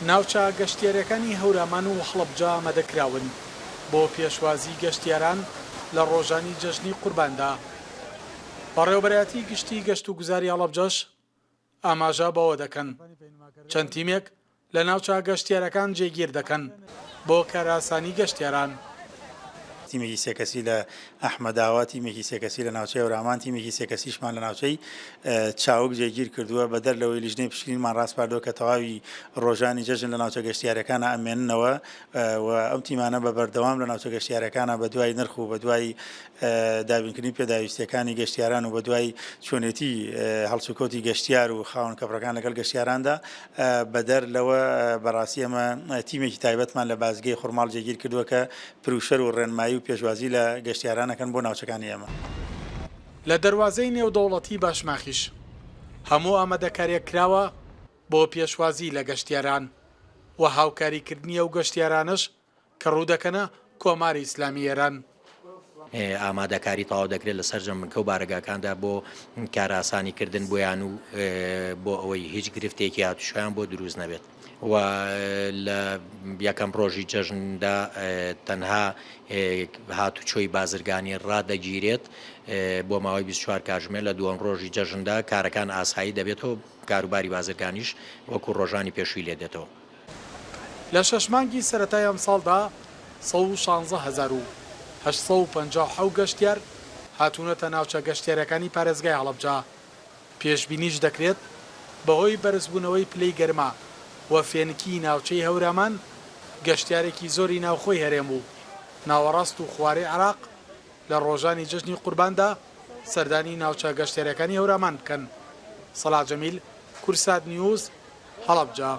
ناوچە گەشتیارەکانی هەورامان و هەڵەبجە ئامادەکراون بۆ پێشوازی گەشتیاران لە ڕۆژانی جەژنی قورباندا. بەڕێوەبەرایەتی گشتی گەشت و گوزاری هەڵەبجەش ئاماژە بەوە دەکەن چەند تیمێک لە ناوچە گەشتیارەکان جێگیر دەکەن بۆ کاراسانی گەشتیاران. تیمێکی سێکەسی لە ئەحمەداوە، تیمێکی سێکەسی لە ناوچەی هەورامان، تیمێکی سێکەسیشمان لە ناوچەی چاوک جێگیر کردووە بە دەرلەوەی لیژنەی پشکنینمان ڕاستپاردەوە کە تەواوی ڕۆژانی جەژن لە ناوچە گەشتیارەکانە ئەمێننەوە و ئەم تیمانە بە بەردەوام لە ناوچە گەشتیارەکانە بە دوای نرخ و بە دوای دابینکردنی پێداویستەکانی گەشتیاران و بە دوای چۆنێتی هەڵسوکەوتی گەشتیار و خاوەن کەپڕەکان لەگەڵ گەشتیاراندا بە دەرلەوە بەڕاستی ئەمە تیمێکی تایبەتمان لە بازگەی خورماڵ جێگیر کردووە کە پروشەر و ڕێنمایی و پێشوازی لە گەشتیارانەکەن بۆ ناوچەکانی ئێمە. لە دەواازەی نێودەوڵەتی باشماخیش هەموو ئامادەکاریەک کراوە بۆ پێشوازی لە گەشتیاران و هاوکاریکردنی ئەو گەشتیارانش کە ڕوودەکەنە کۆماری ئیسلامی ئێران. ئامادەکاری تەواو دەکرێت لە سەر جەمنکە و بارەگاکاندا بۆ کاراسانیکردن بۆیان و بۆ ئەوەی هیچ گرفتێکی هاتوشیان بۆ دروست نەبێت. و لە یەکەم ڕۆژی جەژندا تەنها هاتوچۆی بازرگانی ڕدەگیرێت بۆ ماوەی 24 کاتژمێر. لە دووەم ڕۆژی جەژندا کارەکان ئاسایی دەبێتەوە، کاروباری بازرگانیش وەکو ڕۆژانی پێشووی لێ دێتەوە. لە 6 مانگی سەرەتای ئەم ساڵدا 116,857 گەشتیار هاتوونەتە ناوچە گەشتیارەکانی پارێزگای هەڵەبجە. پێشبینیش دەکرێت بەهۆی بەرزبوونەوەی پلەی گەرما و فێنکی ناوچەی هەورامان گەشتیارێکی زۆری ناوخۆی هەرێم و ناوەڕاست و خوارەی عێراق لە ڕۆژانی جەژنی قورباندا سەردانی ناوچە گەشتیارەکانی هەورامان بکەن. سەلاح جەمیل، کورسات نیوز، هەڵەبجە.